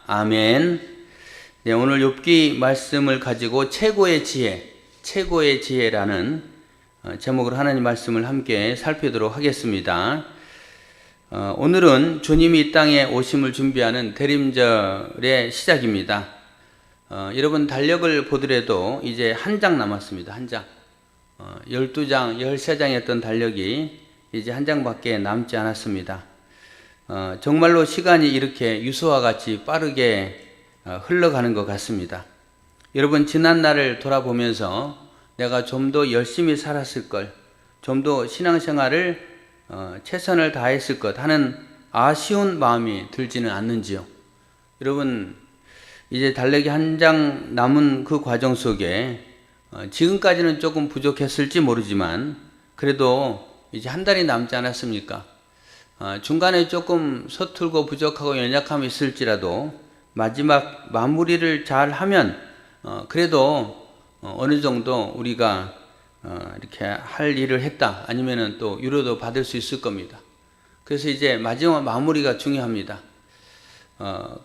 아멘. 네, 오늘 욥기 말씀을 가지고 최고의 지혜라는 제목으로 하나님 말씀을 함께 살피도록 하겠습니다. 오늘은 주님이 이 땅에 오심을 준비하는 대림절의 시작입니다. 여러분 달력을 보더라도 이제 한 장 남았습니다. 한 장. 12장, 13장이었던 달력이 이제 한 장밖에 남지 않았습니다. 정말로 시간이 이렇게 유서와 같이 빠르게 흘러가는 것 같습니다. 여러분 지난 날을 돌아보면서 내가 좀 더 열심히 살았을 걸, 좀 더 신앙생활을 최선을 다했을 것 하는 아쉬운 마음이 들지는 않는지요? 여러분 이제 달력이 한 장 남은 그 과정 속에 지금까지는 조금 부족했을지 모르지만 그래도 이제 한 달이 남지 않았습니까? 중간에 조금 서툴고 부족하고 연약함이 있을지라도 마지막 마무리를 잘 하면 그래도 어느 정도 우리가 이렇게 할 일을 했다 아니면은 또 위로도 받을 수 있을 겁니다. 그래서 이제 마지막 마무리가 중요합니다.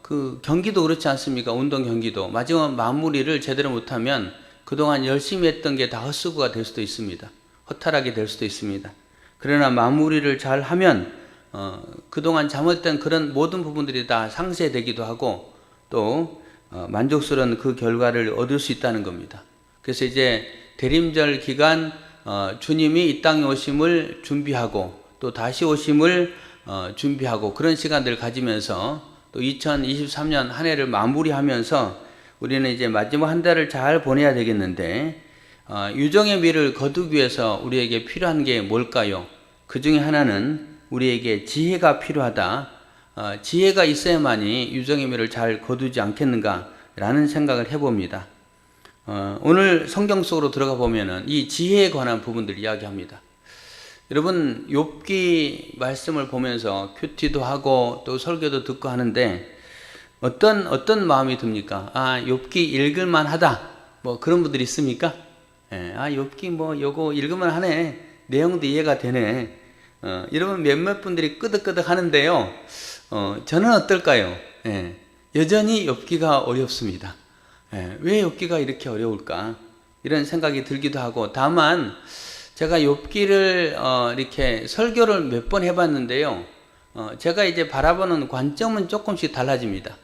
그 경기도 그렇지 않습니까? 운동 경기도 마지막 마무리를 제대로 못하면 그동안 열심히 했던 게 다 헛수고가 될 수도 있습니다. 허탈하게 될 수도 있습니다. 그러나 마무리를 잘 하면 그동안 잘못된 그런 모든 부분들이 다 상쇄되기도 하고 또 만족스러운 그 결과를 얻을 수 있다는 겁니다. 그래서 이제 대림절 기간 주님이 이 땅에 오심을 준비하고 또 다시 오심을 준비하고 그런 시간들을 가지면서 또 2023년 한 해를 마무리하면서 우리는 이제 마지막 한 달을 잘 보내야 되겠는데 유정의 미를 거두기 위해서 우리에게 필요한 게 뭘까요? 그 중에 하나는 우리에게 지혜가 필요하다. 지혜가 있어야만이 유정의 미를 잘 거두지 않겠는가 라는 생각을 해봅니다. 오늘 성경 속으로 들어가 보면은 이 지혜에 관한 부분들 이야기합니다. 여러분 욥기 말씀을 보면서 큐티도 하고 또 설교도 듣고 하는데 어떤 마음이 듭니까? 욥기 읽을만 하다. 뭐 그런 분들이 있습니까? 욥기 뭐 요거 읽을만 하네. 내용도 이해가 되네. 여러분 몇몇 분들이 끄덕끄덕 하는데요. 저는 어떨까요? 여전히 욥기가 어렵습니다. 왜 욥기가 이렇게 어려울까? 이런 생각이 들기도 하고 다만 제가 욥기를 이렇게 설교를 몇 번 해봤는데요. 제가 이제 바라보는 관점은 조금씩 달라집니다.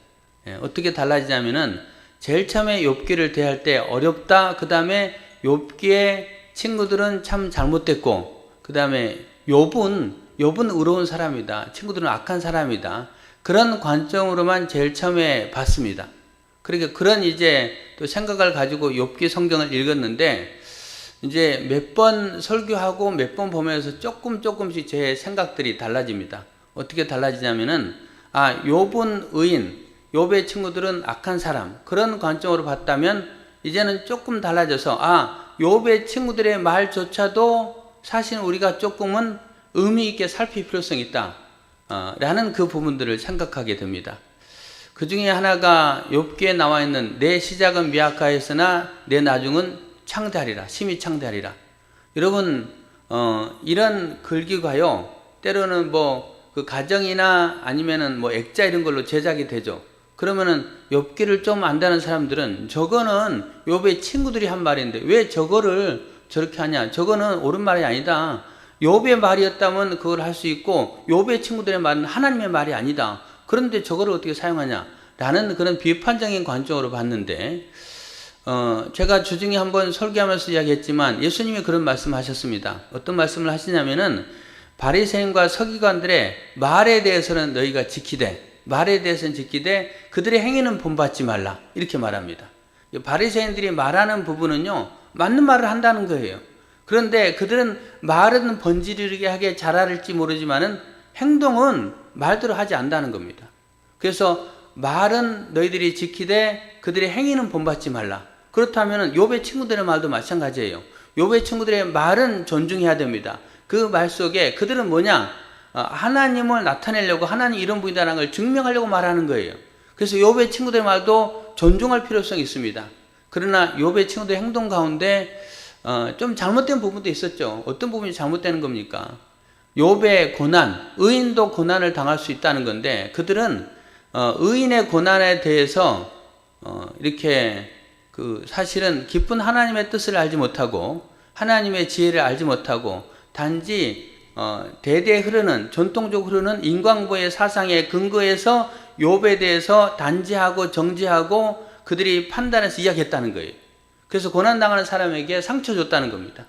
어떻게 달라지냐면은 제일 처음에 욥기를 대할 때 어렵다. 그 다음에 욥기의 친구들은 참 잘못됐고 그 다음에 욥은 의로운 사람이다. 친구들은 악한 사람이다. 그런 관점으로만 제일 처음에 봤습니다. 그러니까 그런 이제 또 생각을 가지고 욥기 성경을 읽었는데 이제 몇 번 설교하고 몇 번 보면서 조금씩 제 생각들이 달라집니다. 어떻게 달라지냐면은 욥은 의인, 욥의 친구들은 악한 사람 그런 관점으로 봤다면 이제는 조금 달라져서 욥의 친구들의 말조차도 사실 우리가 조금은 의미 있게 살필 필요성이 있다 라는 그 부분들을 생각하게 됩니다. 그 중에 하나가 욥기에 나와 있는 내 시작은 미약하였으나 내 나중은 창대하리라. 심히 창대하리라. 여러분 이런 글귀가요 때로는 뭐 그 가정이나 아니면은 뭐 액자 이런 걸로 제작이 되죠. 그러면은 욥기를 좀 안다는 사람들은 저거는 욥의 친구들이 한 말인데 왜 저거를 저렇게 하냐? 저거는 옳은 말이 아니다. 욥의 말이었다면 그걸 할 수 있고 욥의 친구들의 말은 하나님의 말이 아니다. 그런데 저거를 어떻게 사용하냐? 라는 그런 비판적인 관점으로 봤는데 제가 주중에 한번 설교하면서 이야기했지만 예수님이 그런 말씀하셨습니다. 어떤 말씀을 하시냐면은 바리새인과 서기관들의 말에 대해서는 너희가 지키되 말에 대해서는 지키되 그들의 행위는 본받지 말라 이렇게 말합니다. 바리새인들이 말하는 부분은요 맞는 말을 한다는 거예요. 그런데 그들은 말은 번지르르게 하게 잘할지 모르지만은 행동은 말대로 하지 않는다는 겁니다. 그래서 말은 너희들이 지키되 그들의 행위는 본받지 말라. 그렇다면 욥의 친구들의 말도 마찬가지예요. 욥의 친구들의 말은 존중해야 됩니다. 그 말 속에 그들은 뭐냐? 하나님을 나타내려고 하나님 이런 분이다라는 걸 증명하려고 말하는 거예요. 그래서 욥의 친구들의 말도 존중할 필요성이 있습니다. 그러나 욥의 친구들의 행동 가운데 좀 잘못된 부분도 있었죠. 어떤 부분이 잘못되는 겁니까? 욥의 고난, 의인도 고난을 당할 수 있다는 건데 그들은 의인의 고난에 대해서 이렇게 사실은 깊은 하나님의 뜻을 알지 못하고 하나님의 지혜를 알지 못하고 단지 대대 흐르는 전통적으로 흐르는 인광보의 사상에 근거해서 욥에 대해서 단지하고 정지하고 그들이 판단해서 이야기했다는 거예요. 그래서 고난당하는 사람에게 상처 줬다는 겁니다.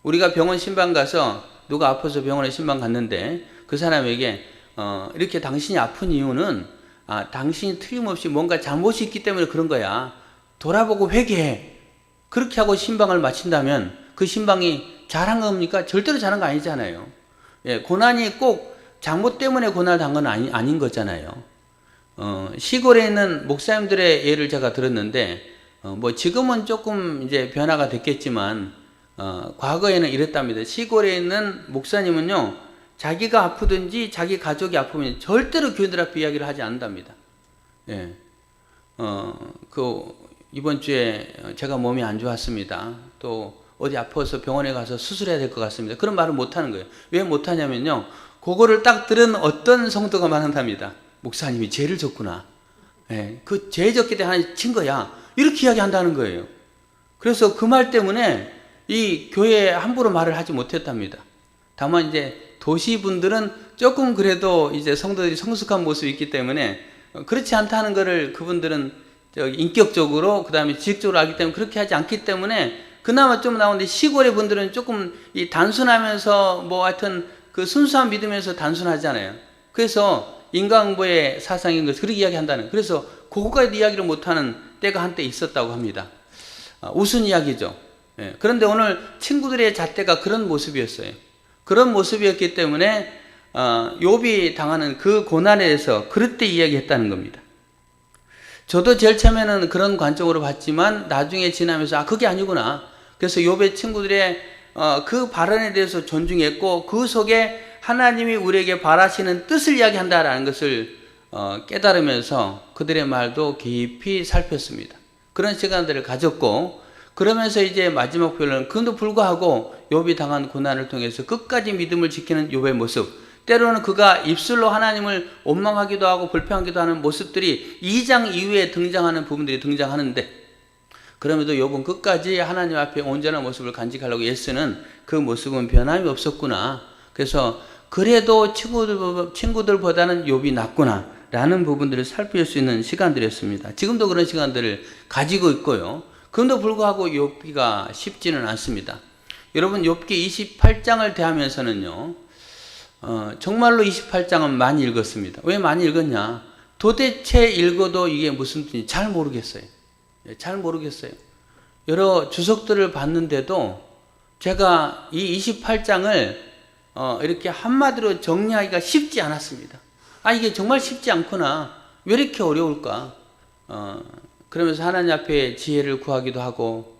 우리가 병원 신방 가서 누가 아파서 병원에 신방 갔는데 그 사람에게 이렇게 당신이 아픈 이유는 당신이 틀림없이 뭔가 잘못이 있기 때문에 그런 거야. 돌아보고 회개해. 그렇게 하고 신방을 마친다면 그 신방이 잘한 겁니까? 절대로 잘한 거 아니잖아요. 예, 고난이 꼭 잘못 때문에 고난을 당한 건 아닌 거잖아요. 시골에 있는 목사님들의 예를 제가 들었는데, 뭐 지금은 조금 이제 변화가 됐겠지만, 과거에는 이랬답니다. 시골에 있는 목사님은요, 자기가 아프든지 자기 가족이 아프면 절대로 교인들 앞에 이야기를 하지 않는답니다. 예. 이번 주에 제가 몸이 안 좋았습니다. 또 어디 아파서 병원에 가서 수술해야 될 것 같습니다. 그런 말을 못 하는 거예요. 왜 못 하냐면요. 그거를 딱 들은 어떤 성도가 말한답니다. 목사님이 죄를 졌구나. 예. 그 죄 졌기 때문에 하나님 친 거야. 이렇게 이야기한다는 거예요. 그래서 그 말 때문에 이 교회에 함부로 말을 하지 못했답니다. 다만 이제 도시 분들은 조금 그래도 이제 성도들이 성숙한 모습이 있기 때문에 그렇지 않다는 것을 그분들은 인격적으로 그 다음에 지식적으로 알기 때문에 그렇게 하지 않기 때문에 그나마 좀 나오는데 시골의 분들은 조금 이 단순하면서 뭐 하여튼 그 순수한 믿음에서 단순하잖아요. 그래서 인과응보의 사상인 것을 그렇게 이야기한다는. 그래서 그거까지 이야기를 못하는 때가 한때 있었다고 합니다. 우스운 이야기죠. 예. 그런데 오늘 친구들의 잣대가 그런 모습이었어요. 그런 모습이었기 때문에 욥이 당하는 그 고난에 대해서 그럴 때 이야기했다는 겁니다. 저도 제일 처음에는 그런 관점으로 봤지만 나중에 지나면서 그게 아니구나. 그래서 욥의 친구들의 그 발언에 대해서 존중했고 그 속에 하나님이 우리에게 바라시는 뜻을 이야기한다라는 것을 깨달으면서 그들의 말도 깊이 살폈습니다. 그런 시간들을 가졌고 그러면서 이제 마지막 표현은 그런데도 불구하고 욥이 당한 고난을 통해서 끝까지 믿음을 지키는 욥의 모습, 때로는 그가 입술로 하나님을 원망하기도 하고 불평하기도 하는 모습들이 2장 이후에 등장하는 부분들이 등장하는데 그럼에도 욥은 끝까지 하나님 앞에 온전한 모습을 간직하려고 애쓰는 그 모습은 변함이 없었구나. 그래서 그래도 친구들보다는 욥이 낫구나 라는 부분들을 살필 수 있는 시간들이었습니다. 지금도 그런 시간들을 가지고 있고요. 그런데도 불구하고 욥기가 쉽지는 않습니다. 여러분 욥기 28장을 대하면서는요. 정말로 28장은 많이 읽었습니다. 왜 많이 읽었냐? 도대체 읽어도 이게 무슨 뜻인지 잘 모르겠어요. 잘 모르겠어요. 여러 주석들을 봤는데도 제가 이 28장을 이렇게 한마디로 정리하기가 쉽지 않았습니다. 이게 정말 쉽지 않구나. 왜 이렇게 어려울까? 그러면서 하나님 앞에 지혜를 구하기도 하고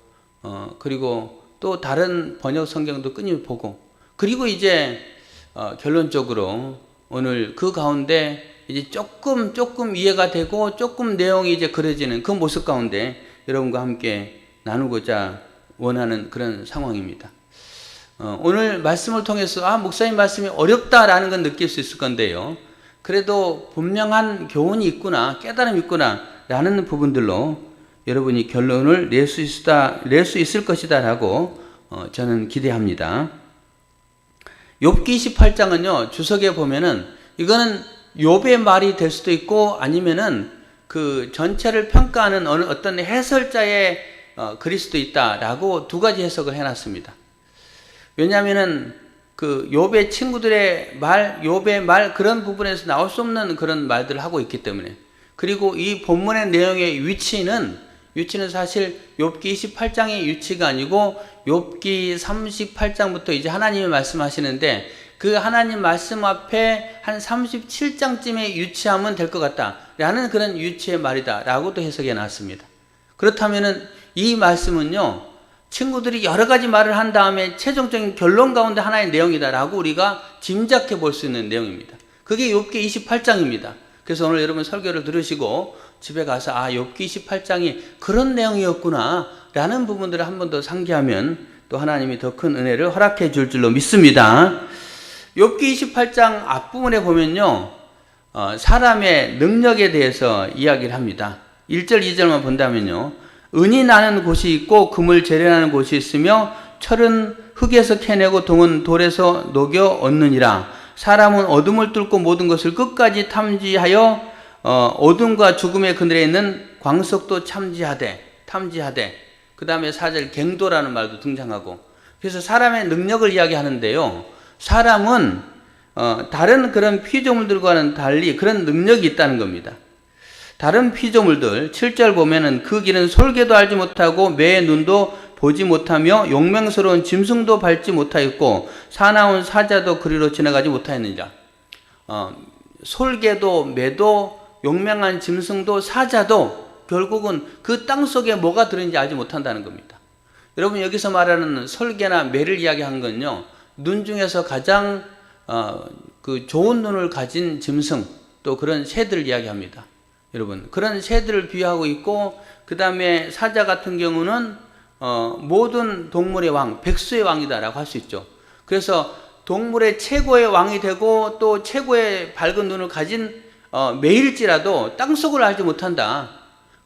그리고 또 다른 번역 성경도 끊임없이 보고 그리고 이제 결론적으로 오늘 그 가운데 이제 조금 이해가 되고 조금 내용이 이제 그려지는 그 모습 가운데 여러분과 함께 나누고자 원하는 그런 상황입니다. 오늘 말씀을 통해서 목사님 말씀이 어렵다라는 건 느낄 수 있을 건데요. 그래도 분명한 교훈이 있구나, 깨달음이 있구나 라는 부분들로 여러분이 결론을 낼 수 있을 것이다 라고 저는 기대합니다. 욥기 28장은요, 주석에 보면은 이거는 욥의 말이 될 수도 있고 아니면은 그 전체를 평가하는 어떤 해설자의 글일 수도 있다라고 두 가지 해석을 해놨습니다. 왜냐하면은 그 욥의 친구들의 말, 욥의 말 그런 부분에서 나올 수 없는 그런 말들을 하고 있기 때문에 그리고 이 본문의 내용의 위치는 사실 욥기 28장의 위치가 아니고 욥기 38장부터 이제 하나님이 말씀하시는데 그 하나님 말씀 앞에 한 37장쯤에 유치하면 될 것 같다 라는 그런 유치의 말이다 라고도 해석해 놨습니다. 그렇다면은 이 말씀은요 친구들이 여러 가지 말을 한 다음에 최종적인 결론 가운데 하나의 내용이다 라고 우리가 짐작해 볼 수 있는 내용입니다. 그게 욥기 28장입니다. 그래서 오늘 여러분 설교를 들으시고 집에 가서 욥기 28장이 그런 내용이었구나 라는 부분들을 한 번 더 상기하면 또 하나님이 더 큰 은혜를 허락해 줄 줄로 믿습니다. 욥기 28장 앞부분에 보면요 사람의 능력에 대해서 이야기를 합니다. 1절, 2절만 본다면요. 은이 나는 곳이 있고 금을 재련하는 곳이 있으며 철은 흙에서 캐내고 동은 돌에서 녹여 얻느니라. 사람은 어둠을 뚫고 모든 것을 끝까지 탐지하여 어둠과 죽음의 그늘에 있는 광석도 탐지하되 그 다음에 4절 갱도라는 말도 등장하고, 그래서 사람의 능력을 이야기하는데요. 사람은 다른 그런 피조물들과는 달리 그런 능력이 있다는 겁니다. 다른 피조물들 7절 보면은 그 길은 솔개도 알지 못하고 매의 눈도 보지 못하며 용맹스러운 짐승도 밟지 못하였고 사나운 사자도 그리로 지나가지 못하였느니라. 솔개도 매도 용맹한 짐승도 사자도 결국은 그 땅속에 뭐가 들어있는지 알지 못한다는 겁니다. 여러분, 여기서 말하는 솔개나 매를 이야기한 건요, 눈 중에서 가장 그 좋은 눈을 가진 짐승, 또 그런 새들을 이야기합니다. 여러분, 그런 새들을 비유하고 있고, 그 다음에 사자 같은 경우는 모든 동물의 왕, 백수의 왕이다라고 할 수 있죠. 그래서 동물의 최고의 왕이 되고 또 최고의 밝은 눈을 가진 매일지라도 땅속을 알지 못한다.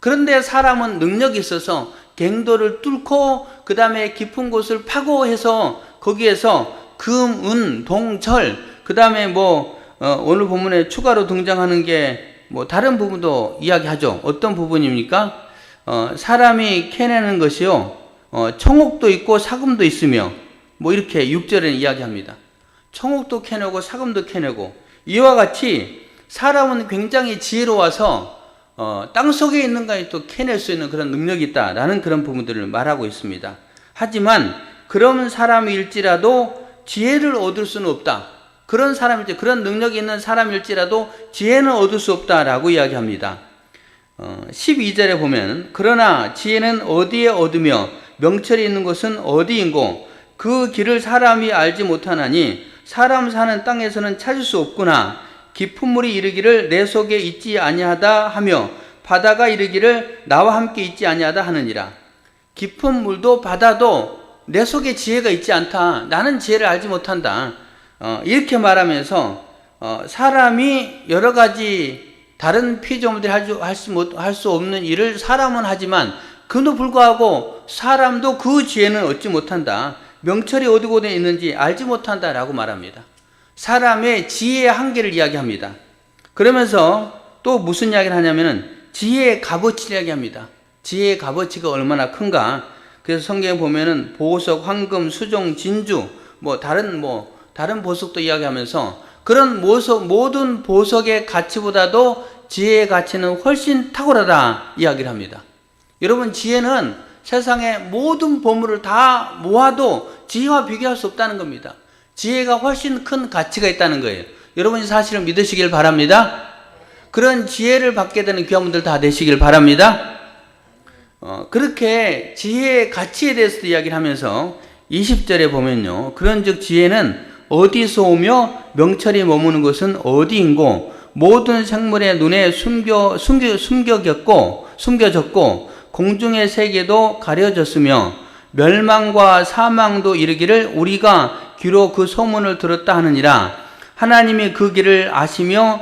그런데 사람은 능력이 있어서 갱도를 뚫고 그 다음에 깊은 곳을 파고해서 거기에서 금, 은, 동, 철, 그 다음에 오늘 본문에 추가로 등장하는 게 다른 부분도 이야기하죠. 어떤 부분입니까? 사람이 캐내는 것이요, 청옥도 있고 사금도 있으며, 이렇게 6절에는 이야기합니다. 청옥도 캐내고 사금도 캐내고, 이와 같이 사람은 굉장히 지혜로워서 땅속에 있는 것이 또 캐낼 수 있는 그런 능력이 있다라는 그런 부분들을 말하고 있습니다. 하지만 그런 사람일지라도 지혜를 얻을 수는 없다. 그런 능력이 있는 사람일지라도 지혜는 얻을 수 없다라고 이야기합니다. 12절에 보면 그러나 지혜는 어디에 얻으며 명철이 있는 곳은 어디인고 그 길을 사람이 알지 못하나니 사람 사는 땅에서는 찾을 수 없구나. 깊은 물이 이르기를 내 속에 있지 아니하다 하며 바다가 이르기를 나와 함께 있지 아니하다 하느니라. 깊은 물도 바다도 내 속에 지혜가 있지 않다. 나는 지혜를 알지 못한다. 이렇게 말하면서 사람이 여러 가지 다른 피조물들이 할 수 없는 일을 사람은 하지만 그도 불구하고 사람도 그 지혜는 얻지 못한다. 명철이 어디에 있는지 알지 못한다라고 말합니다. 사람의 지혜의 한계를 이야기합니다. 그러면서 또 무슨 이야기를 하냐면은 지혜의 값어치를 이야기합니다. 지혜의 값어치가 얼마나 큰가. 그래서 성경에 보면은 보석, 황금, 수종, 진주, 다른 보석도 이야기하면서 그런 모든 보석의 가치보다도 지혜의 가치는 훨씬 탁월하다 이야기를 합니다. 여러분, 지혜는 세상의 모든 보물을 다 모아도 지혜와 비교할 수 없다는 겁니다. 지혜가 훨씬 큰 가치가 있다는 거예요. 여러분이 사실을 믿으시길 바랍니다. 그런 지혜를 받게 되는 귀한 분들 다 되시길 바랍니다. 그렇게 지혜의 가치에 대해서도 이야기를 하면서 20절에 보면요, 그런즉 지혜는 어디서 오며 명철이 머무는 것은 어디인고 모든 생물의 눈에 숨겨졌고 공중의 세계도 가려졌으며 멸망과 사망도 이르기를 우리가 귀로 그 소문을 들었다 하느니라. 하나님이 그 길을 아시며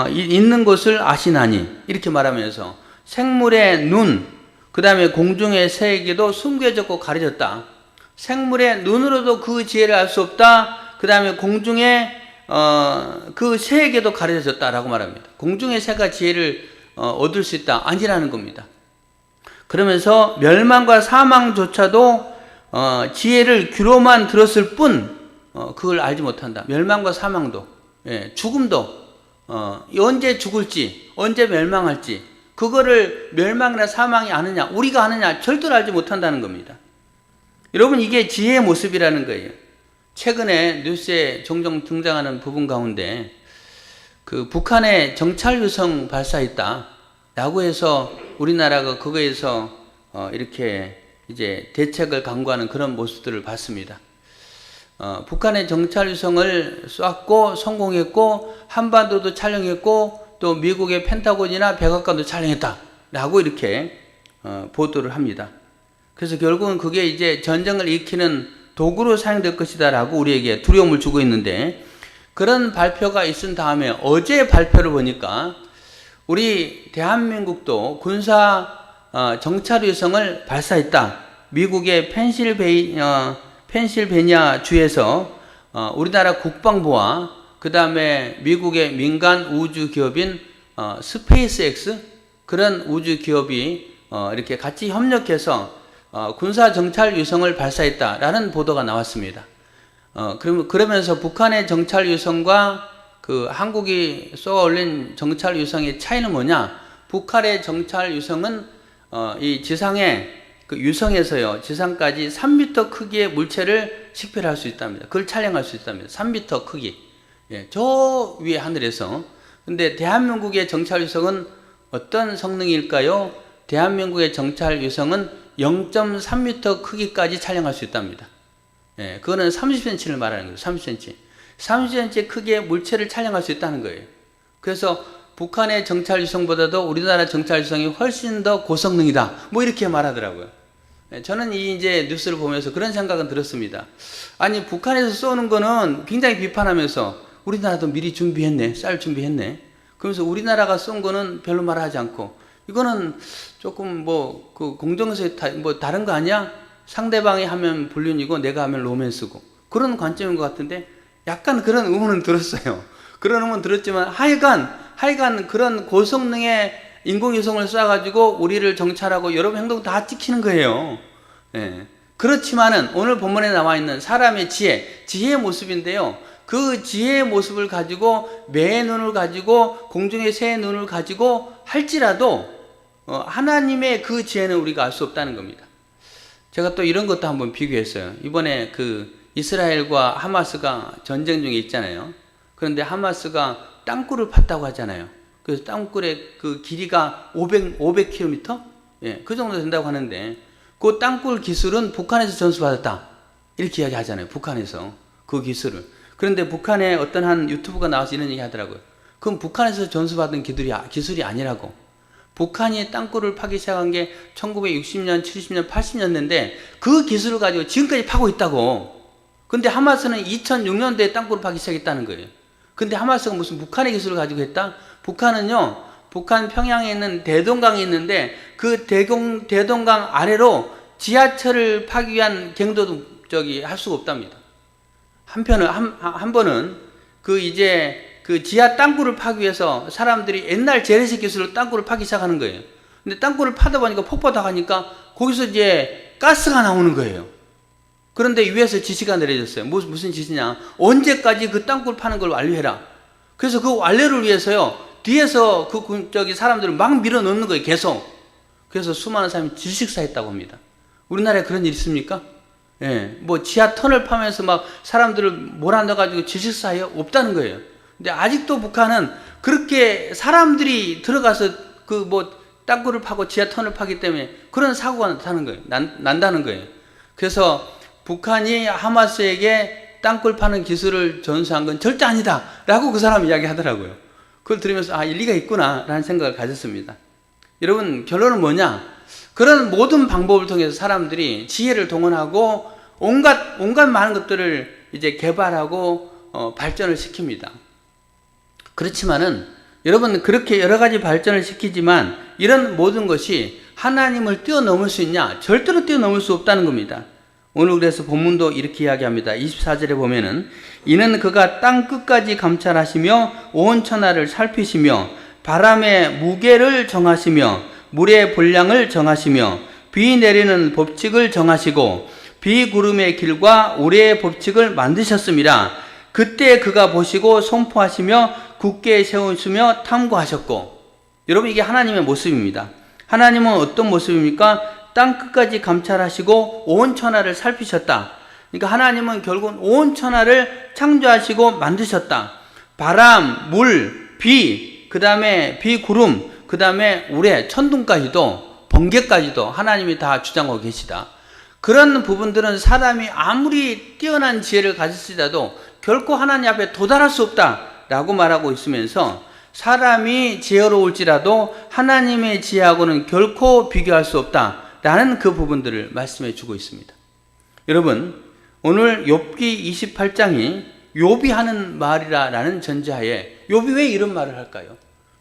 있는 것을 아시나니. 이렇게 말하면서 생물의 눈, 그 다음에 공중의 세계도 숨겨졌고 가려졌다. 생물의 눈으로도 그 지혜를 알 수 없다. 그 다음에 공중의 그 세계도 가려졌다라고 말합니다. 공중의 새가 지혜를 얻을 수 있다? 아니라는 겁니다. 그러면서 멸망과 사망조차도 지혜를 귀로만 들었을 뿐 그걸 알지 못한다. 멸망과 사망도, 죽음도 언제 죽을지, 언제 멸망할지 그거를 멸망이나 사망이 아느냐, 우리가 아느냐 절대로 알지 못한다는 겁니다. 여러분, 이게 지혜의 모습이라는 거예요. 최근에 뉴스에 종종 등장하는 부분 가운데 그 북한에 정찰위성 발사했다라고 해서 우리나라가 그거에서 이렇게 이제 대책을 강구하는 그런 모습들을 봤습니다. 북한의 정찰위성을 쐈고 성공했고 한반도도 촬영했고 또 미국의 펜타곤이나 백악관도 촬영했다라고 이렇게 보도를 합니다. 그래서 결국은 그게 이제 전쟁을 일으키는 도구로 사용될 것이다라고 우리에게 두려움을 주고 있는데, 그런 발표가 있은 다음에 어제 발표를 보니까 우리 대한민국도 군사 정찰 위성을 발사했다. 미국의 펜실베니아 주에서 우리나라 국방부와 그 다음에 미국의 민간 우주 기업인 스페이스X 그런 우주 기업이 이렇게 같이 협력해서 군사 정찰 위성을 발사했다라는 보도가 나왔습니다. 그러면서 북한의 정찰 위성과 그 한국이 쏘아 올린 정찰 위성의 차이는 뭐냐? 북한의 정찰 위성은 이 지상에 그 유성에서요 지상까지 3m 크기의 물체를 식별할 수 있답니다. 그걸 촬영할 수 있답니다. 3m 크기. 예, 저 위에 하늘에서. 근데 대한민국의 정찰 위성은 어떤 성능일까요? 대한민국의 정찰 위성은 0.3m 크기까지 촬영할 수 있답니다. 예, 그거는 30cm를 말하는 거예요. 30cm. 30cm 크기의 물체를 촬영할 수 있다는 거예요. 그래서 북한의 정찰 위성보다도 우리나라 정찰 위성이 훨씬 더 고성능이다. 뭐 이렇게 말하더라고요. 예, 저는 이제 뉴스를 보면서 그런 생각은 들었습니다. 아니, 북한에서 쏘는 거는 굉장히 비판하면서 우리나라도 미리 준비했네. 쌀 준비했네. 그러면서 우리나라가 쏜 거는 별로 말하지 않고 이거는 조금 그 공정성이 다른 거 아니야? 상대방이 하면 불륜이고 내가 하면 로맨스고 그런 관점인 것 같은데 약간 그런 의문은 들었어요. 그런 의문 들었지만 하여간 그런 고성능의 인공위성을 쏴가지고 우리를 정찰하고 여러분 행동 다 찍히는 거예요. 예. 그렇지만은 오늘 본문에 나와 있는 사람의 지혜의 모습인데요. 그 지혜의 모습을 가지고 매의 눈을 가지고 공중의 새의 눈을 가지고 할지라도 하나님의 그 지혜는 우리가 알 수 없다는 겁니다. 제가 또 이런 것도 한번 비교했어요. 이번에 그 이스라엘과 하마스가 전쟁 중에 있잖아요. 그런데 하마스가 땅굴을 팠다고 하잖아요. 그래서 땅굴의 그 길이가 500km? 예, 그 정도 된다고 하는데 그 땅굴 기술은 북한에서 전수받았다. 이렇게 이야기 하잖아요. 북한에서 그 기술을. 그런데 북한에 어떤 한 유튜브가 나와서 이런 얘기 하더라고요. 그럼 북한에서 전수받은 기술이 아니라고. 북한이 땅굴을 파기 시작한 게 1960년, 70년, 80년대인데 그 기술을 가지고 지금까지 파고 있다고. 근데 하마스는 2006년도에 땅굴을 파기 시작했다는 거예요. 근데 하마스가 무슨 북한의 기술을 가지고 했다? 북한은요, 북한 평양에 있는 대동강이 있는데 그 대동강 아래로 지하철을 파기 위한 갱도도 할 수가 없답니다. 한 번은 그 지하 땅굴을 파기 위해서 사람들이 옛날 재래식 기술로 땅굴을 파기 시작하는 거예요. 근데 땅굴을 파다 보니까 폭포다 가니까 거기서 이제 가스가 나오는 거예요. 그런데 위에서 지시가 내려졌어요. 무슨 지시냐? 언제까지 그 땅굴 파는 걸 완료해라. 그래서 그 완료를 위해서요, 뒤에서 사람들을 막 밀어 넣는 거예요, 계속. 그래서 수많은 사람이 질식사했다고 합니다. 우리나라에 그런 일 있습니까? 예, 지하 터널 파면서 막 사람들을 몰아넣어가지고 질식사해요? 없다는 거예요. 근데 아직도 북한은 그렇게 사람들이 들어가서 땅굴을 파고 지하 터널을 파기 때문에 그런 사고가 난다는 거예요. 그래서 북한이 하마스에게 땅굴 파는 기술을 전수한 건 절대 아니다 라고 그 사람이 이야기 하더라고요. 그걸 들으면서 일리가 있구나 라는 생각을 가졌습니다. 여러분, 결론은 뭐냐? 그런 모든 방법을 통해서 사람들이 지혜를 동원하고 온갖 많은 것들을 이제 개발하고 발전을 시킵니다. 그렇지만은 여러분, 그렇게 여러 가지 발전을 시키지만 이런 모든 것이 하나님을 뛰어넘을 수 있냐? 절대로 뛰어넘을 수 없다는 겁니다. 오늘 그래서 본문도 이렇게 이야기합니다. 24절에 보면은 이는 그가 땅 끝까지 감찰하시며 온 천하를 살피시며 바람의 무게를 정하시며 물의 분량을 정하시며 비 내리는 법칙을 정하시고 비구름의 길과 우레의 법칙을 만드셨습니다. 그때 그가 보시고 선포하시며 굳게 세우시며 탐구하셨고. 여러분, 이게 하나님의 모습입니다. 하나님은 어떤 모습입니까? 땅 끝까지 감찰하시고 온 천하를 살피셨다. 그러니까 하나님은 결국은 온 천하를 창조하시고 만드셨다. 바람, 물, 비, 그 다음에 비구름, 그 다음에 우레, 천둥까지도, 번개까지도 하나님이 다 주장하고 계시다. 그런 부분들은 사람이 아무리 뛰어난 지혜를 가졌을지라도 결코 하나님 앞에 도달할 수 없다라고 말하고 있으면서 사람이 지혜로울지라도 하나님의 지혜하고는 결코 비교할 수 없다라는 그 부분들을 말씀해 주고 있습니다. 여러분, 오늘 욥기 28장이 욥이 하는 말이라는 전제하에 욥이 왜 이런 말을 할까요?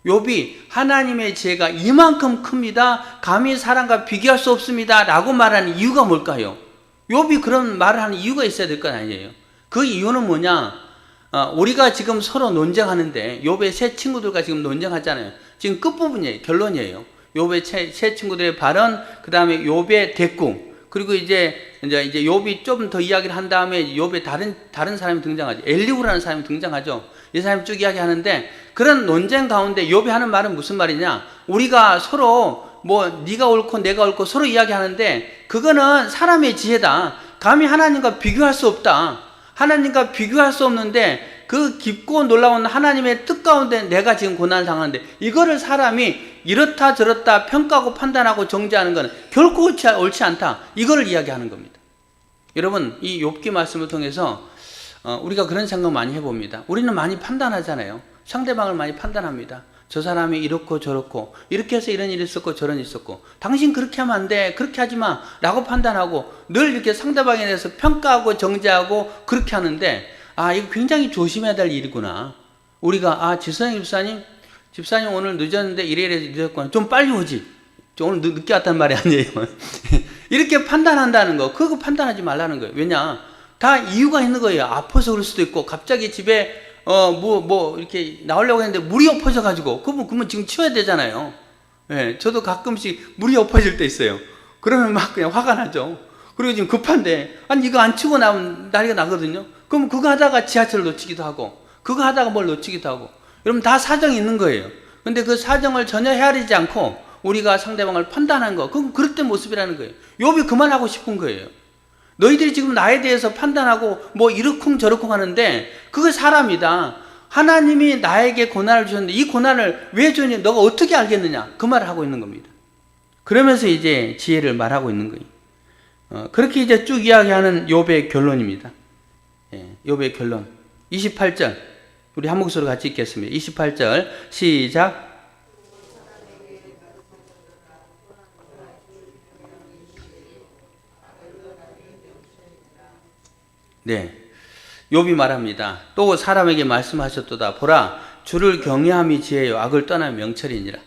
욥이 하나님의 지혜가 이만큼 큽니다. 감히 사람과 비교할 수 없습니다. 라고 말하는 이유가 뭘까요? 욥이 그런 말을 하는 이유가 있어야 될 건 아니에요. 그 이유는 뭐냐? 우리가 지금 서로 논쟁하는데 욥의 세 친구들과 지금 논쟁하잖아요. 지금 끝부분이에요. 결론이에요. 욥의 세 친구들의 발언, 그 다음에 욥의 대꾸, 그리고 이제 욥이 좀 더 이야기를 한 다음에 욥의 다른 사람이 등장하죠. 엘리후라는 사람이 등장하죠. 이 사람이 쭉 이야기하는데 그런 논쟁 가운데 욥이 하는 말은 무슨 말이냐? 우리가 서로 뭐 네가 옳고 내가 옳고 서로 이야기하는데 그거는 사람의 지혜다. 감히 하나님과 비교할 수 없다. 하나님과 비교할 수 없는데 그 깊고 놀라운 하나님의 뜻 가운데 내가 지금 고난을 당하는데 이거를 사람이 이렇다 저렇다 평가하고 판단하고 정죄하는 것은 결코 옳지 않다. 이거를 이야기하는 겁니다. 여러분, 이 욥기 말씀을 통해서 우리가 그런 생각 많이 해봅니다. 우리는 많이 판단하잖아요. 상대방을 많이 판단합니다. 저 사람이 이렇고 저렇고 이렇게 해서 이런 일이 있었고 저런 일이 있었고 당신 그렇게 하면 안 돼, 그렇게 하지 마 라고 판단하고 늘 이렇게 상대방에 대해서 평가하고 정죄하고 그렇게 하는데 이거 굉장히 조심해야 될 일이구나. 우리가 지선영 집사님 오늘 늦었는데 이래 늦었구나. 좀 빨리 오지. 오늘 늦게 왔단 말이 아니에요. 이렇게 판단한다는 거, 그거 판단하지 말라는 거예요. 왜냐? 다 이유가 있는 거예요. 아파서 그럴 수도 있고, 갑자기 집에, 이렇게 나오려고 했는데 물이 엎어져가지고, 그러면 지금 치워야 되잖아요. 예, 저도 가끔씩 물이 엎어질 때 있어요. 그러면 막 그냥 화가 나죠. 그리고 지금 급한데, 이거 안 치고 나면 난리가 나거든요. 그럼 그거 하다가 지하철을 놓치기도 하고, 그거 하다가 뭘 놓치기도 하고, 여러분 다 사정이 있는 거예요. 근데 그 사정을 전혀 헤아리지 않고, 우리가 상대방을 판단한 거, 그건 그릇된 모습이라는 거예요. 욥이 그만하고 싶은 거예요. 너희들이 지금 나에 대해서 판단하고 뭐 이러쿵 저러쿵 하는데 그거 사람이다. 하나님이 나에게 고난을 주셨는데 이 고난을 왜 주니 너가 어떻게 알겠느냐? 그 말을 하고 있는 겁니다. 그러면서 이제 지혜를 말하고 있는 거예요. 그렇게 이제 쭉 이야기하는 욥의 결론입니다. 욥의 결론. 28절. 우리 한 목소리로 같이 읽겠습니다. 28절 시작. 네, 욥이 말합니다. 또 사람에게 말씀하셨도다. 보라, 주를 경외함이 지혜요 악을 떠나 명철이니라.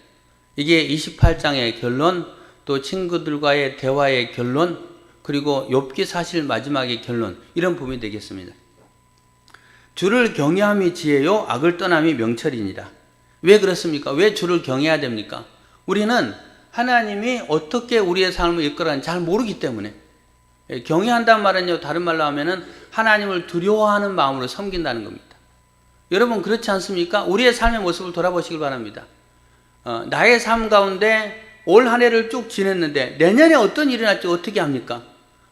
이게 28장의 결론, 또 친구들과의 대화의 결론, 그리고 욥기 사실 마지막의 결론, 이런 부분이 되겠습니다. 주를 경외함이 지혜요 악을 떠남이 명철이니라. 왜 그렇습니까? 왜 주를 경외해야 됩니까? 우리는 하나님이 어떻게 우리의 삶을 이끌어가는지 잘 모르기 때문에. 경외한다는 말은요, 다른 말로 하면은 하나님을 두려워하는 마음으로 섬긴다는 겁니다. 여러분 그렇지 않습니까? 우리의 삶의 모습을 돌아보시길 바랍니다. 나의 삶 가운데 올 한 해를 쭉 지냈는데 내년에 어떤 일이 날지 어떻게 합니까?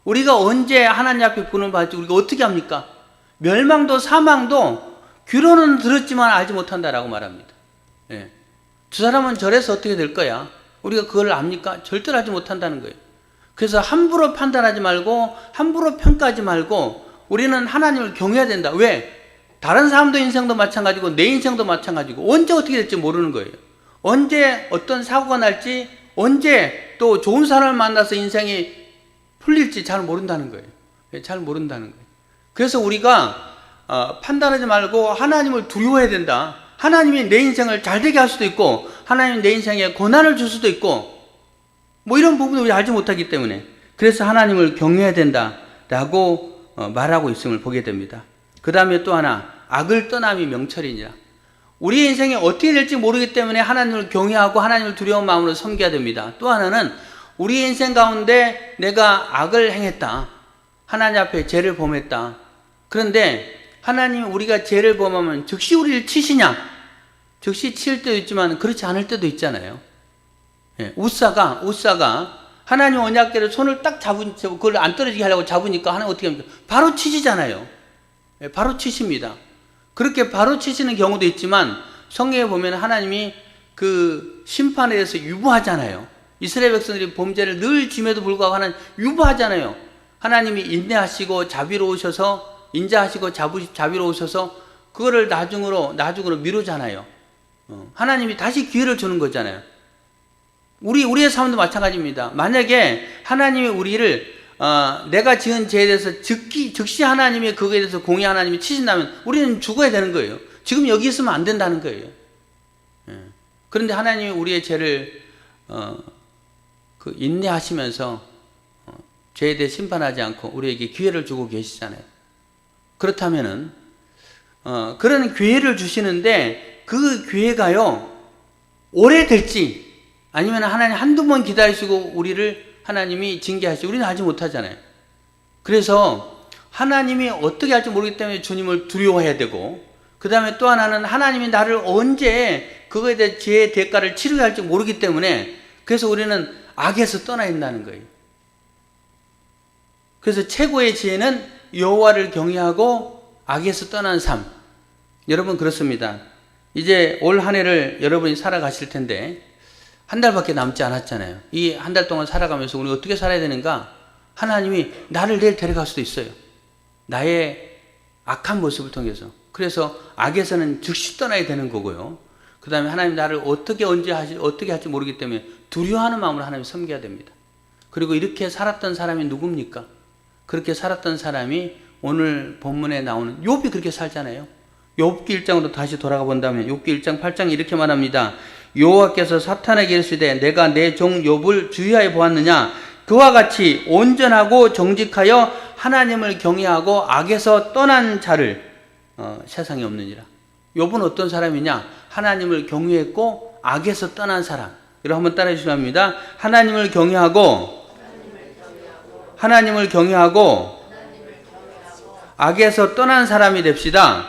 우리가 언제 하나님 앞에 구원을 받을지 우리가 어떻게 합니까? 멸망도 사망도 귀로는 들었지만 알지 못한다라고 말합니다. 저 사람은 저래서 어떻게 될 거야? 우리가 그걸 압니까? 절대로 알지 못한다는 거예요. 그래서 함부로 판단하지 말고 함부로 평가하지 말고 우리는 하나님을 경외해야 된다. 왜? 다른 사람도 인생도 마찬가지고 내 인생도 마찬가지고 언제 어떻게 될지 모르는 거예요. 언제 어떤 사고가 날지 언제 또 좋은 사람을 만나서 인생이 풀릴지 잘 모른다는 거예요. 잘 모른다는 거예요. 그래서 우리가 판단하지 말고 하나님을 두려워해야 된다. 하나님이 내 인생을 잘 되게 할 수도 있고 하나님이 내 인생에 고난을 줄 수도 있고 뭐 이런 부분을 우리 알지 못하기 때문에 그래서 하나님을 경외해야 된다라고 말하고 있음을 보게 됩니다. 그 다음에 또 하나 악을 떠남이 명철이니라. 우리의 인생이 어떻게 될지 모르기 때문에 하나님을 경외하고 하나님을 두려운 마음으로 섬겨야 됩니다. 또 하나는 우리의 인생 가운데 내가 악을 행했다. 하나님 앞에 죄를 범했다. 그런데 하나님이 우리가 죄를 범하면 즉시 우리를 치시냐? 즉시 칠 때도 있지만 그렇지 않을 때도 있잖아요. 우사가 하나님 언약궤를 손을 딱 그걸 안 떨어지게 하려고 잡으니까 하나님 어떻게 합니까? 바로 치시잖아요. 바로 치십니다. 그렇게 바로 치시는 경우도 있지만 성경에 보면 하나님이 그 심판에 대해서 유보하잖아요. 이스라엘 백성들이 범죄를 늘 짐에도 불구하고 하나님 유보하잖아요. 하나님이 인내하시고 자비로우셔서 인자하시고 자비로우셔서 그거를 나중으로 미루잖아요. 하나님이 다시 기회를 주는 거잖아요. 우리의 삶도 마찬가지입니다. 만약에 하나님이 우리를 내가 지은 죄에 대해서 즉시 하나님이 그거에 대해서 공의 하나님이 치신다면 우리는 죽어야 되는 거예요. 지금 여기 있으면 안 된다는 거예요. 그런데 하나님이 우리의 죄를 인내하시면서 죄에 대해 심판하지 않고 우리에게 기회를 주고 계시잖아요. 그렇다면은 그런 기회를 주시는데 그 기회가요 오래될지 아니면 하나님 한두 번 기다리시고 우리를 하나님이 징계하시고 우리는 알지 못하잖아요. 그래서 하나님이 어떻게 할지 모르기 때문에 주님을 두려워해야 되고, 그 다음에 또 하나는 하나님이 나를 언제 그거에 대해 죄의 대가를 치르게 할지 모르기 때문에, 그래서 우리는 악에서 떠나 있다는 거예요. 그래서 최고의 지혜는 여호와를 경외하고 악에서 떠난 삶. 여러분 그렇습니다. 이제 올 한 해를 여러분이 살아가실 텐데 한 달밖에 남지 않았잖아요. 이 한 달 동안 살아가면서 우리 어떻게 살아야 되는가? 하나님이 나를 내일 데려갈 수도 있어요. 나의 악한 모습을 통해서. 그래서 악에서는 즉시 떠나야 되는 거고요. 그 다음에 하나님 나를 어떻게 할지 모르기 때문에 두려워하는 마음으로 하나님 섬겨야 됩니다. 그리고 이렇게 살았던 사람이 누굽니까? 그렇게 살았던 사람이 오늘 본문에 나오는 욥이 그렇게 살잖아요. 욥기 1장으로 다시 돌아가 본다면 욥기 1장 8장에 이렇게 말합니다. 여호와께서 사탄에게 이르시되 내가 내 종 욥을 주의하여 보았느냐? 그와 같이 온전하고 정직하여 하나님을 경외하고 악에서 떠난 자를 세상에 없느니라. 욥은 어떤 사람이냐? 하나님을 경외했고 악에서 떠난 사람. 여러분 한번 따라해 주시면 합니다. 하나님을 경외하고 악에서 떠난 사람이 됩시다.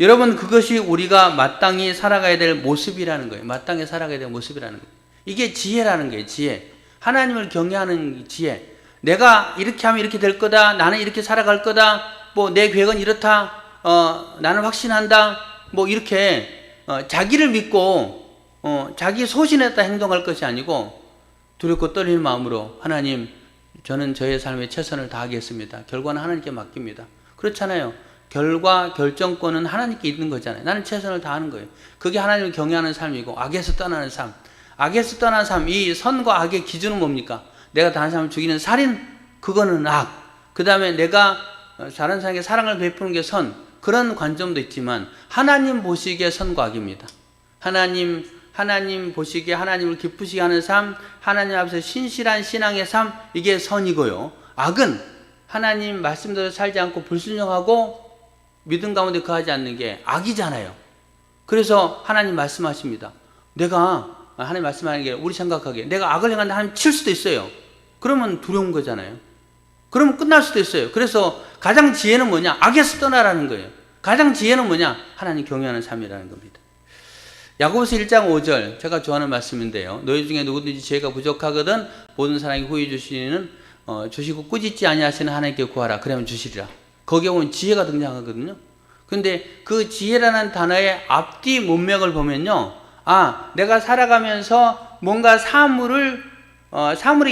여러분 그것이 우리가 마땅히 살아가야 될 모습이라는 거예요. 마땅히 살아가야 될 모습이라는 거예요. 이게 지혜라는 거예요. 지혜. 하나님을 경외하는 지혜. 내가 이렇게 하면 이렇게 될 거다. 나는 이렇게 살아갈 거다. 뭐 내 계획은 이렇다. 나는 확신한다. 뭐 이렇게 자기를 믿고 자기 소신에 따라 행동할 것이 아니고 두렵고 떨리는 마음으로 하나님 저는 저의 삶에 최선을 다하겠습니다. 결과는 하나님께 맡깁니다. 그렇잖아요. 결과 결정권은 하나님께 있는 거잖아요. 나는 최선을 다하는 거예요. 그게 하나님을 경외하는 삶이고 악에서 떠나는 삶. 악에서 떠나는 삶. 이 선과 악의 기준은 뭡니까? 내가 다른 사람을 죽이는 살인, 그거는 악. 그 다음에 내가 다른 사람에게 사랑을 베푸는 게 선. 그런 관점도 있지만 하나님 보시기에 선과 악입니다. 하나님 보시기에 하나님을 기쁘시게 하는 삶, 하나님 앞에서 신실한 신앙의 삶, 이게 선이고요. 악은 하나님 말씀대로 살지 않고 불순종하고 믿음 가운데 거하지 않는 게 악이잖아요. 그래서 하나님 말씀하십니다. 하나님 말씀하는 게 우리 생각하기에 내가 악을 행하는데 하나님 칠 수도 있어요. 그러면 두려운 거잖아요. 그러면 끝날 수도 있어요. 그래서 가장 지혜는 뭐냐? 악에서 떠나라는 거예요. 가장 지혜는 뭐냐? 하나님 경외하는 삶이라는 겁니다. 야고보서 1장 5절 제가 좋아하는 말씀인데요. 너희 중에 누구든지 지혜가 부족하거든 모든 사람에게 후히 주시고 꾸짖지 아니하시는 하나님께 구하라. 그러면 주시리라. 거기에 보면 지혜가 등장하거든요. 근데 그 지혜라는 단어의 앞뒤 문맥을 보면요. 내가 살아가면서 뭔가 사물의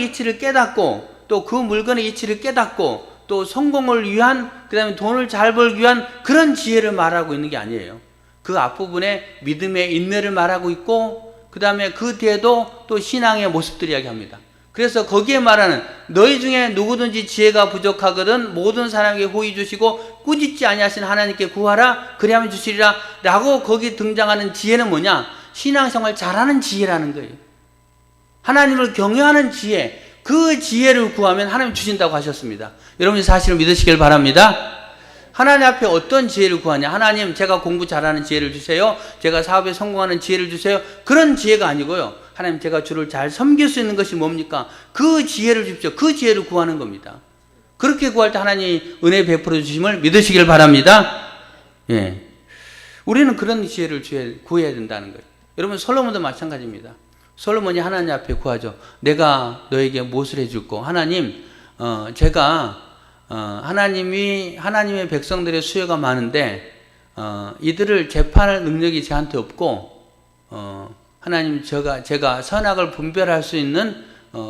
이치를 깨닫고 또 그 물건의 이치를 깨닫고 또 성공을 위한 그 다음에 돈을 잘 벌기 위한 그런 지혜를 말하고 있는 게 아니에요. 그 앞부분에 믿음의 인내를 말하고 있고 그 다음에 그 뒤에도 또 신앙의 모습들 이야기합니다. 그래서 거기에 말하는 너희 중에 누구든지 지혜가 부족하거든 모든 사람에게 호의 주시고 꾸짖지 아니하시는 하나님께 구하라 그리하면 주시리라 라고 거기 등장하는 지혜는 뭐냐? 신앙생활 잘하는 지혜라는 거예요. 하나님을 경외하는 지혜, 그 지혜를 구하면 하나님 주신다고 하셨습니다. 여러분이 사실을 믿으시길 바랍니다. 하나님 앞에 어떤 지혜를 구하냐? 하나님 제가 공부 잘하는 지혜를 주세요. 제가 사업에 성공하는 지혜를 주세요. 그런 지혜가 아니고요. 하나님 제가 주를 잘 섬길 수 있는 것이 뭡니까? 그 지혜를 주십시오. 그 지혜를 구하는 겁니다. 그렇게 구할 때 하나님이 은혜 베풀어 주심을 믿으시길 바랍니다. 예. 우리는 그런 지혜를 구해야 된다는 거예요. 여러분 솔로몬도 마찬가지입니다. 솔로몬이 하나님 앞에 구하죠. 내가 너에게 무엇을 해줄까? 하나님 하나님의 백성들의 수요가 많은데 이들을 재판할 능력이 저한테 없고 하나님 제가 선악을 분별할 수 있는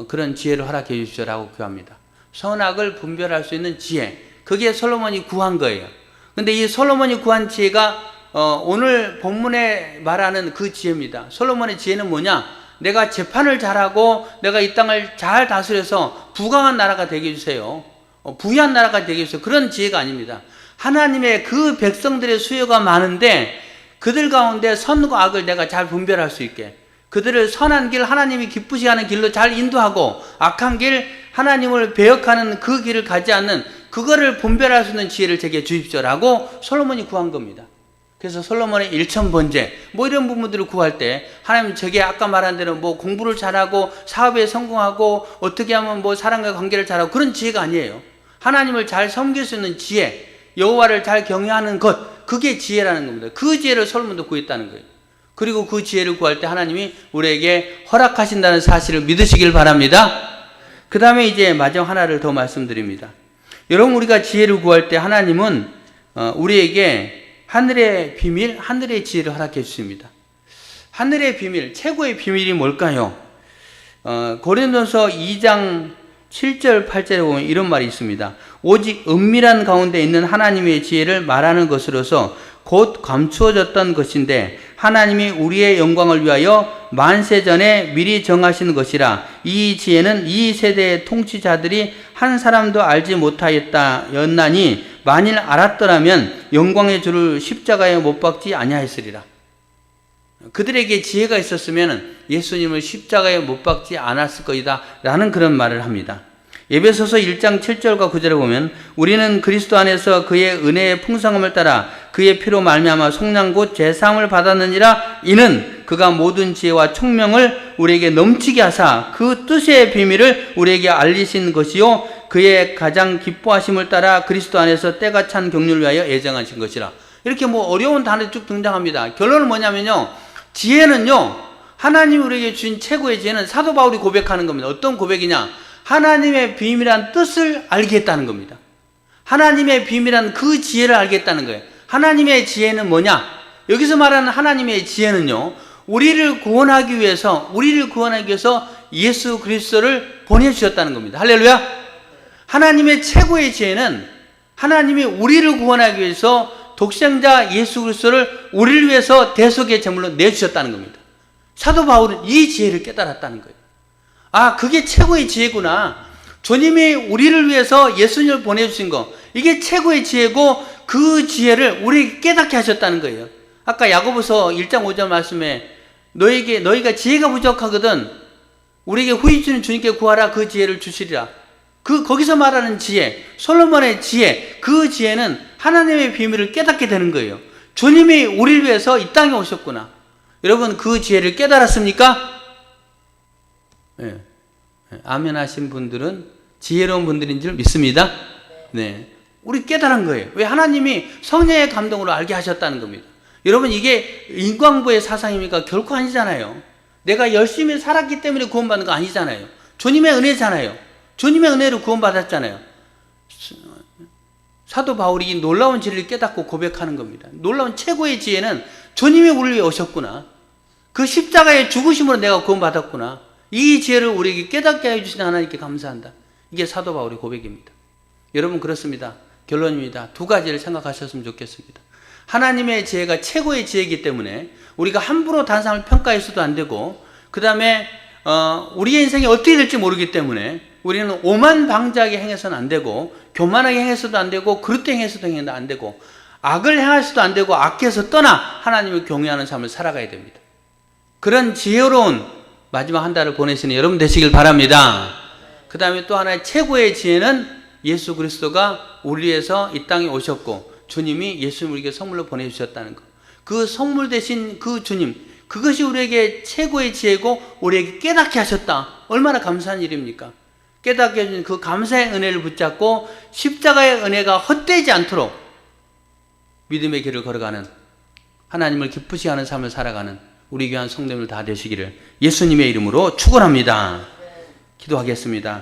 그런 지혜를 허락해 주십시오라고 구합니다. 선악을 분별할 수 있는 지혜, 그게 솔로몬이 구한 거예요. 근데 이 솔로몬이 구한 지혜가 오늘 본문에 말하는 그 지혜입니다. 솔로몬의 지혜는 뭐냐? 내가 재판을 잘하고 내가 이 땅을 잘 다스려서 부강한 나라가 되게 해주세요. 부유한 나라가 되게 해주세요. 그런 지혜가 아닙니다. 하나님의 그 백성들의 수요가 많은데 그들 가운데 선과 악을 내가 잘 분별할 수 있게, 그들을 선한 길, 하나님이 기쁘시하는 길로 잘 인도하고 악한 길, 하나님을 배역하는 그 길을 가지 않는 그거를 분별할 수 있는 지혜를 제게 주십시오라고 솔로몬이 구한 겁니다. 그래서 솔로몬의 일천번제 뭐 이런 부분들을 구할 때 하나님 저게 아까 말한 대로 뭐 공부를 잘하고 사업에 성공하고 어떻게 하면 뭐 사람과 관계를 잘하고 그런 지혜가 아니에요. 하나님을 잘 섬길 수 있는 지혜, 여호와를 잘 경외하는 것, 그게 지혜라는 겁니다. 그 지혜를 솔로몬도 구했다는 거예요. 그리고 그 지혜를 구할 때 하나님이 우리에게 허락하신다는 사실을 믿으시길 바랍니다. 그 다음에 이제 마지막 하나를 더 말씀드립니다. 여러분, 우리가 지혜를 구할 때 하나님은 우리에게 하늘의 비밀, 하늘의 지혜를 허락해 주십니다. 하늘의 비밀, 최고의 비밀이 뭘까요? 고린도서 2장 7절 8절에 보면 이런 말이 있습니다. 오직 은밀한 가운데 있는 하나님의 지혜를 말하는 것으로서 곧 감추어졌던 것인데 하나님이 우리의 영광을 위하여 만세 전에 미리 정하신 것이라. 이 지혜는 이 세대의 통치자들이 한 사람도 알지 못하였나니 만일 알았더라면 영광의 주를 십자가에 못 박지 아니하였으리라. 그들에게 지혜가 있었으면 예수님을 십자가에 못 박지 않았을 것이다 라는 그런 말을 합니다. 에베소서 1장 7절과 9절에 보면 우리는 그리스도 안에서 그의 은혜의 풍성함을 따라 그의 피로 말미암아 속량 곧 제사함을 받았느니라. 이는 그가 모든 지혜와 총명을 우리에게 넘치게 하사 그 뜻의 비밀을 우리에게 알리신 것이요 그의 가장 기뻐하심을 따라 그리스도 안에서 때가 찬 경륜을 위하여 예정하신 것이라. 이렇게 뭐 어려운 단어가 쭉 등장합니다. 결론은 뭐냐면요, 지혜는요, 하나님이 우리에게 주신 최고의 지혜는 사도 바울이 고백하는 겁니다. 어떤 고백이냐? 하나님의 비밀한 뜻을 알겠다는 겁니다. 하나님의 비밀한 그 지혜를 알겠다는 거예요. 하나님의 지혜는 뭐냐? 여기서 말하는 하나님의 지혜는요, 우리를 구원하기 위해서 예수 그리스도를 보내주셨다는 겁니다. 할렐루야! 하나님의 최고의 지혜는 하나님이 우리를 구원하기 위해서 독생자 예수 그리스도를 우리를 위해서 대속의 제물로 내주셨다는 겁니다. 사도 바울은 이 지혜를 깨달았다는 거예요. 아, 그게 최고의 지혜구나. 주님이 우리를 위해서 예수님을 보내주신 거, 이게 최고의 지혜고 그 지혜를 우리에게 깨닫게 하셨다는 거예요. 아까 야고보서 1장 5절 말씀에 너희가 지혜가 부족하거든 우리에게 후히 주는 주님께 구하라, 그 지혜를 주시리라. 거기서 말하는 지혜, 솔로몬의 지혜, 그 지혜는 하나님의 비밀을 깨닫게 되는 거예요. 주님이 우리를 위해서 이 땅에 오셨구나. 여러분, 그 지혜를 깨달았습니까? 네. 아멘 하신 분들은 지혜로운 분들인 줄 믿습니다. 네. 우리 깨달은 거예요. 왜? 하나님이 성령의 감동으로 알게 하셨다는 겁니다. 여러분, 이게 인광부의 사상입니까? 결코 아니잖아요. 내가 열심히 살았기 때문에 구원받는 거 아니잖아요. 주님의 은혜잖아요. 주님의 은혜로 구원받았잖아요. 사도 바울이 이 놀라운 진리를 깨닫고 고백하는 겁니다. 놀라운 최고의 지혜는 주님이 우리를 위해 오셨구나. 그 십자가의 죽으심으로 내가 구원받았구나. 이 지혜를 우리에게 깨닫게 해주신 하나님께 감사한다. 이게 사도 바울의 고백입니다. 여러분, 그렇습니다. 결론입니다. 두 가지를 생각하셨으면 좋겠습니다. 하나님의 지혜가 최고의 지혜이기 때문에 우리가 함부로 다른 사람을 평가해서도 안 되고, 그 다음에 우리의 인생이 어떻게 될지 모르기 때문에 우리는 오만방자하게 행해서는 안 되고, 교만하게 행해서도 안 되고, 그릇되게 행해서도 안 되고, 악을 행해서도 안 되고, 악해서 떠나 하나님을 경외하는 삶을 살아가야 됩니다. 그런 지혜로운 마지막 한 달을 보내시는 여러분 되시길 바랍니다. 그 다음에 또 하나의 최고의 지혜는 예수 그리스도가 우리 위해서 이 땅에 오셨고 주님이 예수님을 우리에게 선물로 보내주셨다는 것. 그 선물 대신 그 주님, 그것이 우리에게 최고의 지혜고 우리에게 깨닫게 하셨다. 얼마나 감사한 일입니까? 깨닫게 해준 그 감사의 은혜를 붙잡고 십자가의 은혜가 헛되지 않도록 믿음의 길을 걸어가는, 하나님을 기쁘시게 하는 삶을 살아가는 우리 귀한 성도님들 다 되시기를 예수님의 이름으로 축원합니다. 기도하겠습니다.